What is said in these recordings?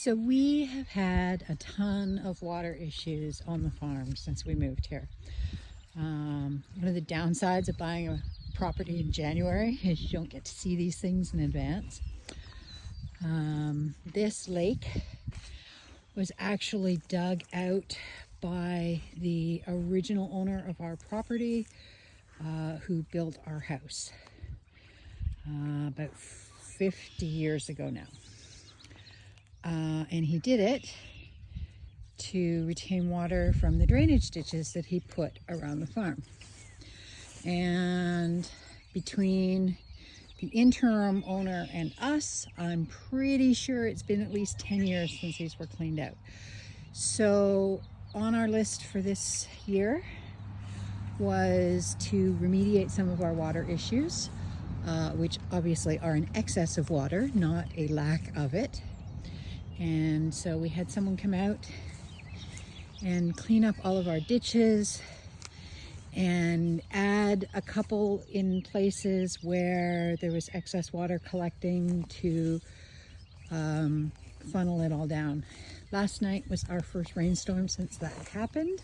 So we have had a ton of water issues on the farm since we moved here. One of the downsides of buying a property in January is you don't get to see these things in advance. This lake was actually dug out by the original owner of our property who built our house about 50 years ago now. And he did it to retain water from the drainage ditches that he put around the farm. And between the interim owner and us, I'm pretty sure it's been at least 10 years since these were cleaned out. So on our list for this year was to remediate some of our water issues, which obviously are an excess of water, not a lack of it. And so we had someone come out and clean up all of our ditches and add a couple in places where there was excess water collecting to funnel it all down. Last night was our first rainstorm since that happened.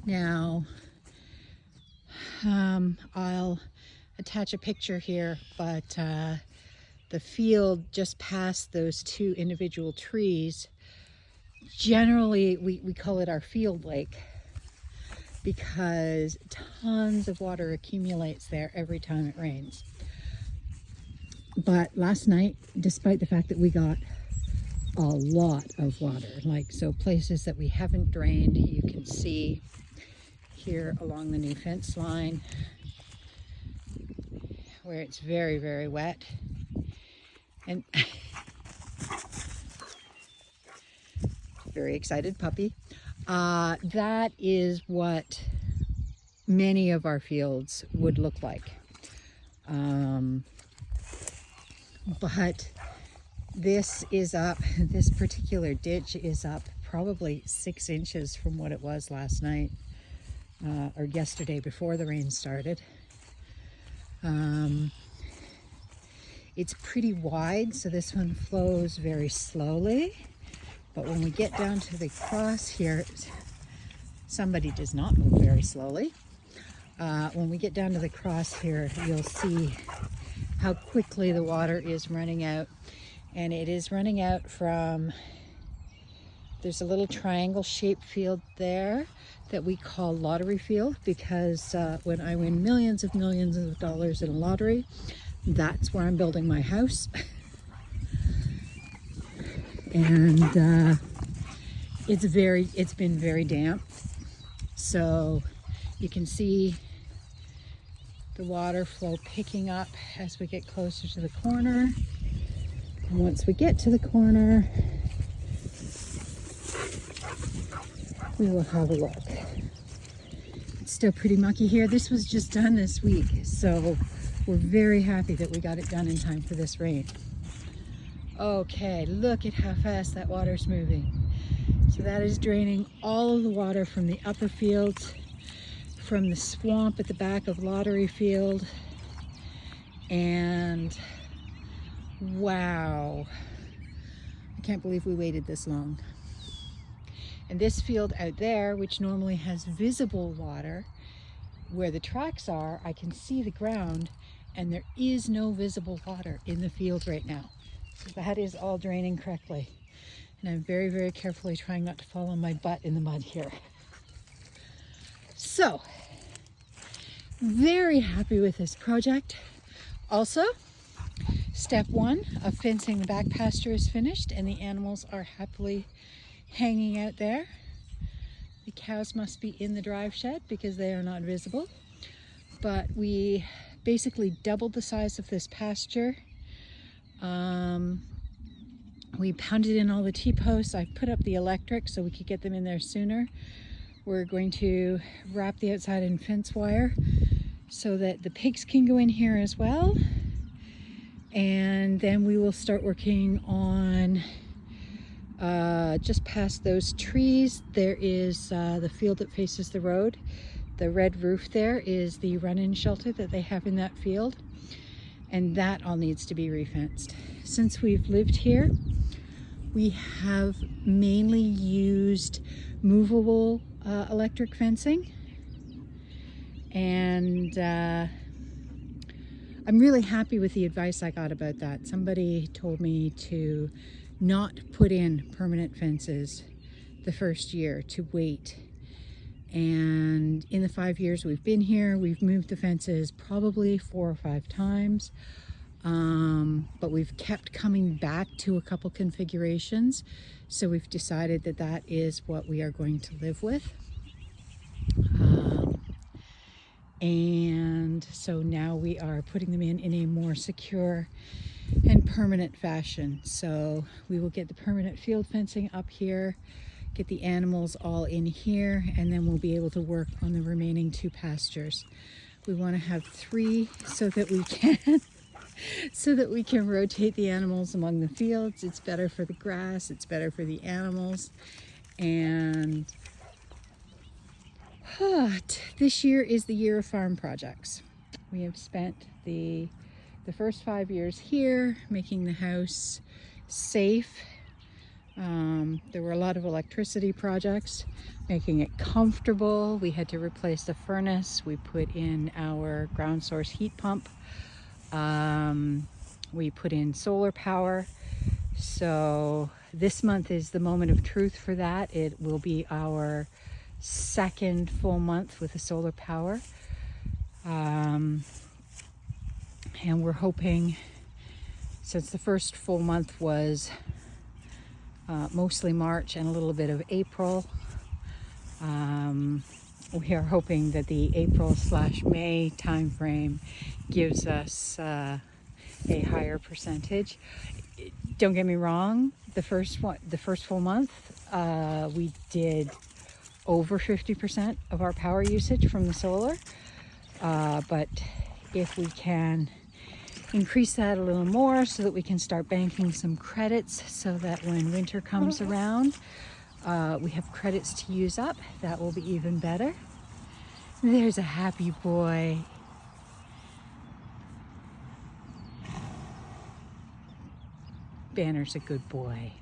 Now, I'll attach a picture here, but the field just past those two individual trees, generally we call it our field lake because tons of water accumulates there every time it rains. But last night, despite the fact that we got a lot of water, so places that we haven't drained, you can see here along the new fence line where it's very, very wet. And very excited puppy. That is what many of our fields would look like. But this is up, this particular ditch is up probably 6 inches from what it was last night or yesterday before the rain started. It's pretty wide, so this one flows very slowly. But when we get down to the cross here, somebody does not move very slowly. When we get down to the cross here, you'll see how quickly the water is running out. And it is running out from, there's a little triangle shaped field there that we call lottery field because when I win millions of dollars in a lottery, that's where I'm building my house. And it's been very damp. So you can see the water flow picking up as we get closer to the corner. And once we get to the corner, we will have a look. It's still pretty mucky here. This was just done this week, so we're very happy that we got it done in time for this rain. Okay, look at how fast that water's moving. So that is draining all of the water from the upper fields, from the swamp at the back of Lottery Field. And wow, I can't believe we waited this long. And this field out there, which normally has visible water, where the tracks are, I can see the ground, and there is no visible water in the field right now. So that is all draining correctly. And I'm very, very carefully trying not to fall on my butt in the mud here. So, very happy with this project. Also, step one of fencing the back pasture is finished and the animals are happily hanging out there. The cows must be in the drive shed because they are not visible. But we basically doubled the size of this pasture. We pounded in all the T-posts. I put up the electric so we could get them in there sooner. We're going to wrap the outside in fence wire so that the pigs can go in here as well. And then we will start working on just past those trees. There is the field that faces the road. The red roof there is the run-in shelter that they have in that field. And that all needs to be refenced. Since we've lived here, We have mainly used movable electric fencing, and I'm really happy with the advice I got about that. Somebody told me to not put in permanent fences the first year, to wait. And in the 5 years we've been here, we've moved the fences probably 4 or 5 times. But we've kept coming back to a couple configurations. So we've decided that that is what we are going to live with. And so now we are putting them in a more secure and permanent fashion. So we will get the permanent field fencing up here, get the animals all in here, and then we'll be able to work on the remaining 2 pastures. We want to have 3 so that we can rotate the animals among the fields. It's better for the grass, it's better for the animals. And this year is the year of farm projects. We have spent the first 5 years here making the house safe. There were a lot of electricity projects, making it comfortable. We had to replace the furnace. We put in our ground source heat pump. We put in solar power. So this month is the moment of truth for that. It will be our 2nd full month with the solar power. And we're hoping, since the first full month was mostly March and a little bit of April, we are hoping that the April/May timeframe gives us a higher percentage. Don't get me wrong, the first full month we did over 50% of our power usage from the solar, but if we can increase that a little more so that we can start banking some credits, so that when winter comes around we have credits to use up, that will be even better. There's a happy boy. Banner's a good boy.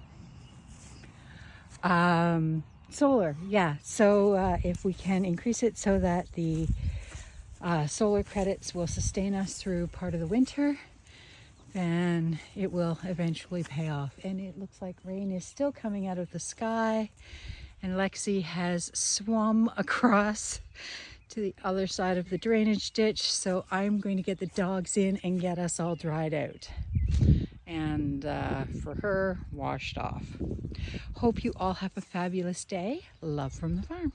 Solar, yeah. So if we can increase it so that the solar credits will sustain us through part of the winter, then it will eventually pay off. And it looks like rain is still coming out of the sky, and Lexi has swum across to the other side of the drainage ditch. So I'm going to get the dogs in and get us all dried out, and for her, washed off. Hope you all have a fabulous day. Love from the farm.